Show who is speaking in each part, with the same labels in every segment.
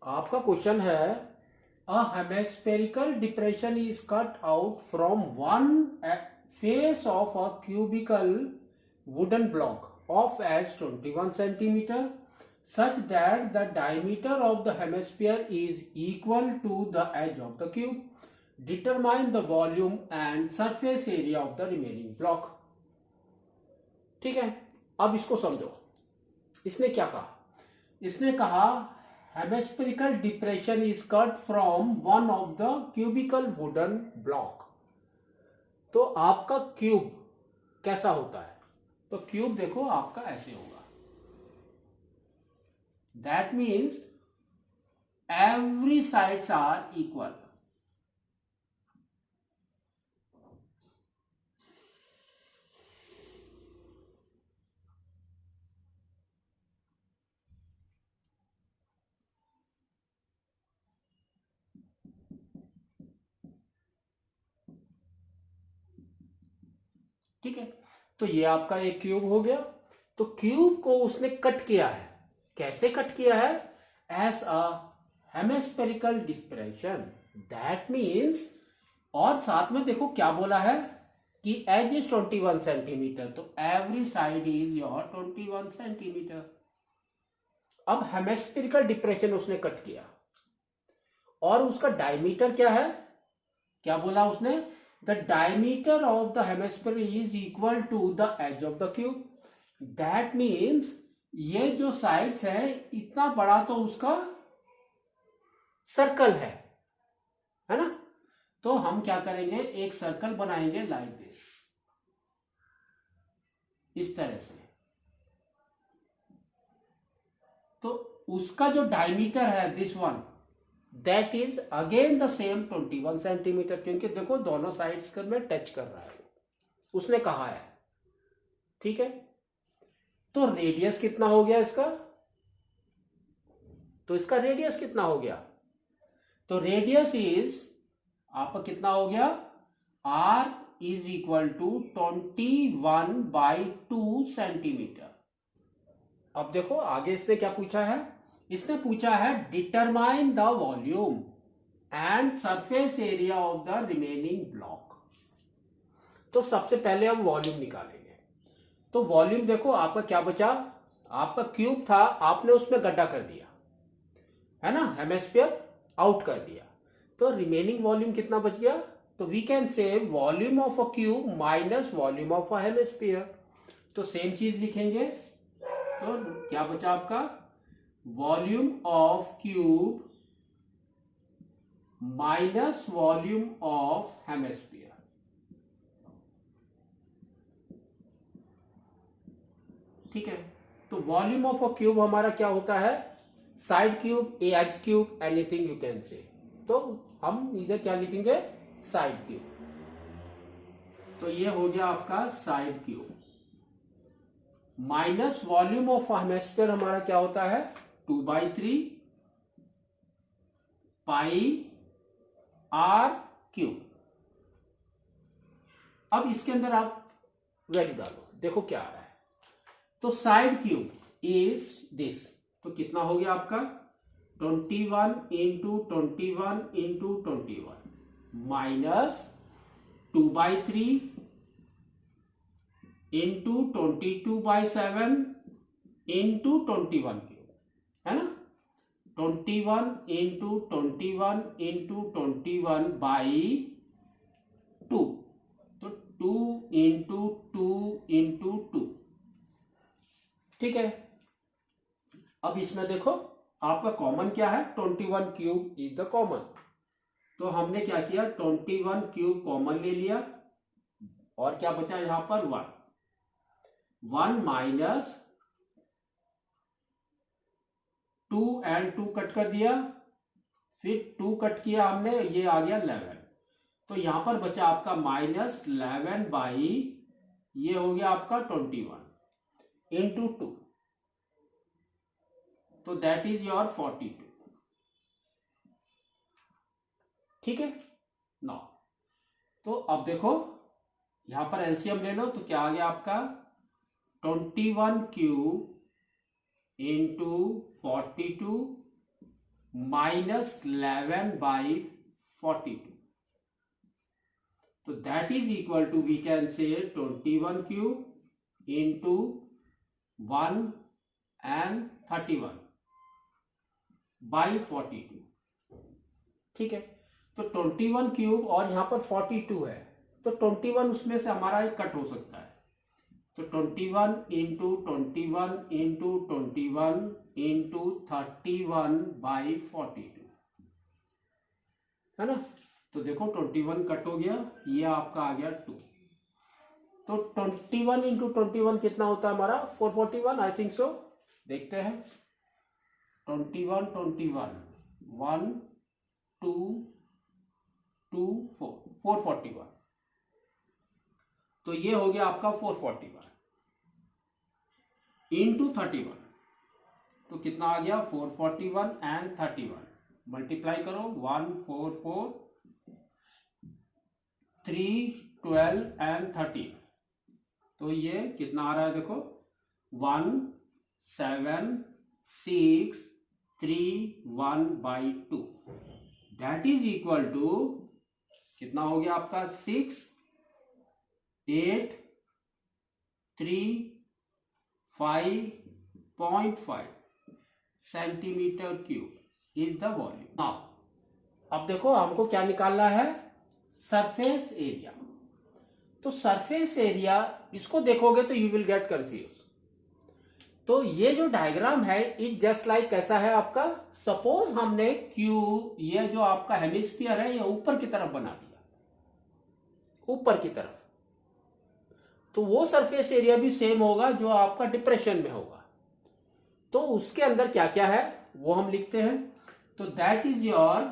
Speaker 1: आपका क्वेश्चन है a hemispherical depression is cut out from one face of a cubical wooden block of as 21 centimeter such that the diameter of the hemisphere is equal to the edge of the cube. Determine the volume and surface area of the remaining block. ठीक है, अब इसको समझो। इसने क्या कहा? इसने कहा hemispherical depression is cut from one of the cubical wooden block. तो आपका क्यूब कैसा होता है? तो क्यूब देखो आपका ऐसे होगा। That means every sides are equal. ठीक है, तो ये आपका एक क्यूब हो गया। तो क्यूब को उसने कट किया है। कैसे कट किया है? As a hemispherical depression. That means, और साथ में देखो क्या बोला है कि एज इज 21 सेंटीमीटर, तो every side is your 21 centimetre. अब हेमिस्फेरिकल डिप्रेशन उसने कट किया और उसका डायमीटर क्या है? क्या बोला उसने? The diameter of the hemisphere is equal to the edge of the cube. That means ये जो साइड्स है इतना बड़ा तो उसका सर्कल है ना? तो हम क्या करेंगे, एक सर्कल बनाएंगे लाइक दिस, इस तरह से। तो उसका जो डायमीटर है this one, that is again the same 21 centimetre, क्योंकि देखो दोनों साइड्स में टच कर रहा है, उसने कहा है। ठीक है, तो रेडियस कितना हो गया इसका? तो इसका रेडियस कितना हो गया? तो रेडियस इज आपका कितना हो गया? R is equal to 21/2 centimetre. अब देखो आगे इसने क्या पूछा है? इसने पूछा है determine the volume and surface area of the remaining block. तो सबसे पहले हम वॉल्यूम निकालेंगे। तो वॉल्यूम देखो आपका क्या बचा? आपका क्यूब था, आपने उसमें गड्ढा कर दिया है ना, हेमिस्फीयर आउट कर दिया, तो रिमेनिंग वॉल्यूम कितना बच गया? तो we can say volume of a cube minus volume of a hemisphere. तो सेम चीज लिखेंगे। तो क्या बचा आपका? Volume of cube minus volume of hemisphere. ठीक है, तो वॉल्यूम ऑफ अ क्यूब हमारा क्या होता है? Side cube, edge cube, anything you can say. तो हम इधर क्या लिखेंगे? Side cube. तो ये हो गया आपका side cube minus volume of hemisphere हमारा क्या होता है? 2/3 पाई आर क्यूब। अब इसके अंदर आप वैल्यू डालो, देखो क्या आ रहा है। तो साइड क्यूब इज दिस, तो कितना हो गया आपका? 21 into 21 into 21 minus 2/3 into 22/7 into 21 cube, है ना? 21 इंटू 21 इंटू 21/2, तो 2 इंटू 2 इंटू 2। ठीक है, अब इसमें देखो आपका कॉमन क्या है? 21 क्यूब इज द कॉमन। तो हमने क्या किया? 21 क्यूब कॉमन ले लिया और क्या बचा यहां पर? 1 माइनस 2 एंड 2 कट कर दिया, फिर 2 कट किया हमने, ये आ गया 11। तो यहां पर बचा आपका -11 बाई, ये हो गया आपका 21 इंटू 2, तो दैट इज योर 42। ठीक है ना? तो अब देखो यहां पर एलसीएम ले लो, तो क्या आ गया आपका? 21 cube into 42 -11/42. So that is equal to, we can say, 21 cube into 1 and 31/42. ठीक है, तो 21 क्यूब और यहाँ पर 42 है, तो 21 उसमें से हमारा एक कट हो सकता है, तो 21 इंटू 21 इंटू 21 इंटू 31/42 है ना। तो देखो 21 कट हो गया, ये आपका आ गया 2, तो 21 इंटू 21 कितना होता है हमारा 441, आई थिंक सो। देखते हैं, 21 21 1 2 2 4 441, तो ये हो गया आपका 441 इंटू 31, तो कितना आ गया 441 एंड 31 मल्टीप्लाई करो, 1 4 4 3 12 एंड 13, तो ये कितना आ रहा है देखो 1 7 6 3 1/2, दैट इज इक्वल टू कितना हो गया आपका 6 8 3 5.5 centimetre cube is the volume. Now अब देखो हमको क्या निकालना है, सरफेस एरिया। तो सरफेस एरिया, इसको देखोगे तो यू विल गेट कंफ्यूज। तो ये जो डायग्राम है इट जस्ट लाइक कैसा है आपका, सपोज हमने क्यूब, ये जो आपका हेमिस्फीयर है ये ऊपर की तरफ बना दिया, ऊपर की तरफ, तो वो सरफेस एरिया भी सेम होगा जो आपका डिप्रेशन में होगा। तो उसके अंदर क्या क्या है वो हम लिखते हैं, तो दैट इज योर,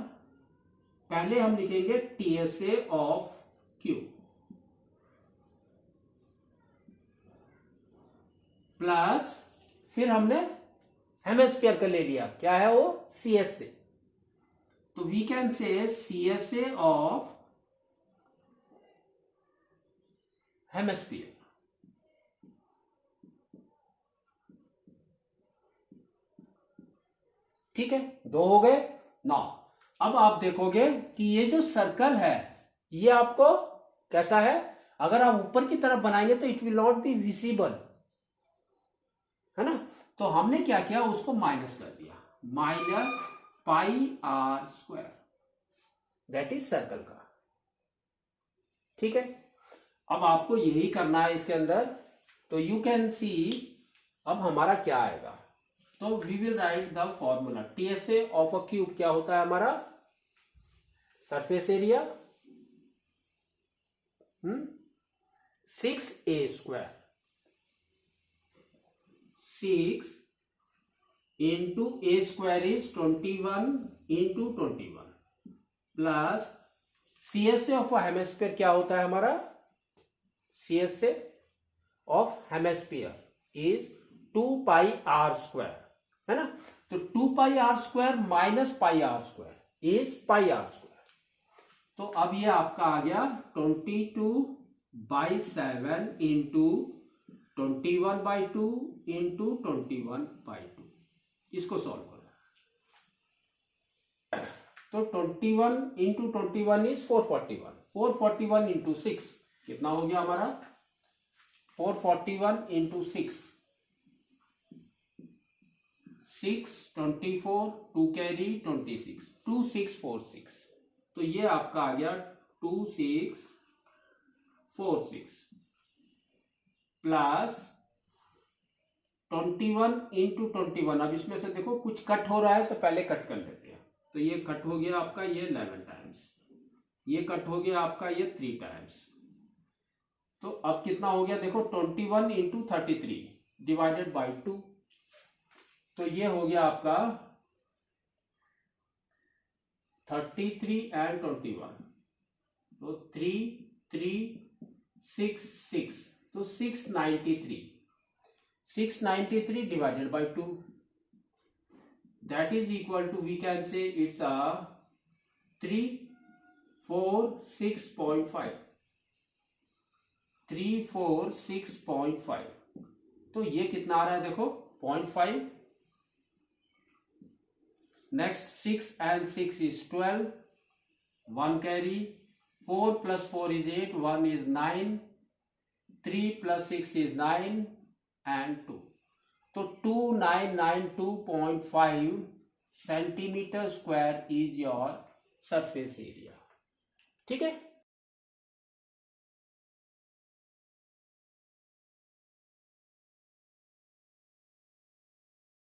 Speaker 1: पहले हम लिखेंगे टीएसए ऑफ क्यू प्लस, फिर हमने हेमिस्फीयर का ले लिया, क्या है वो सीएसए, तो we can say CSA of hemisphere. ठीक है, दो हो गए ना। अब आप देखोगे कि ये जो सर्कल है ये आपको कैसा है, अगर आप ऊपर की तरफ बनाएंगे तो it will not be visible, है ना। तो हमने क्या किया, उसको माइनस कर दिया, -πr², दैट इज सर्कल का। ठीक है, अब आपको यही करना है इसके अंदर, तो यू कैन सी अब हमारा क्या आएगा, तो we will write the formula, TSA of a cube क्या होता है हमारा, surface area 6a², 6 into a² is 21 into 21 plus CSA of hemisphere क्या होता है हमारा, CSA of hemisphere is 2πr², है ना। तो 2πr² minus πr² is πr², तो अब ये आपका आ गया 22/7 इंटू 21/2 इंटू 21/2, इसको सॉल्व करो, तो 21 इंटू 21 इज 441, 441 इंटू 6 कितना हो गया हमारा, 441 इंटू 6 24 2 कैरी 26 2646, तो ये आपका आ गया 2646 प्लस 21 इंटू 21, अब इसमें से देखो कुछ कट हो रहा है तो पहले कट कर लेते हैं, तो ये कट हो गया आपका ये 11 टाइम्स, ये कट हो गया आपका ये 3 टाइम्स, तो अब कितना हो गया देखो 21 इंटू 33 डिवाइडेड बाई 2, तो ये हो गया आपका 33 एंड 21, तो 3 3 6 6, तो 693 divided by 2, that is equal to, we can say it's a 346.5, 346.5, तो ये कितना आ रहा है देखो 0.5, Next 6 and 6 is 12. 1 carry. 4 plus 4 is 8. 1 is 9. 3 plus 6 is 9 and 2. So 2992.5 centimeter square is your surface area. ठीक है.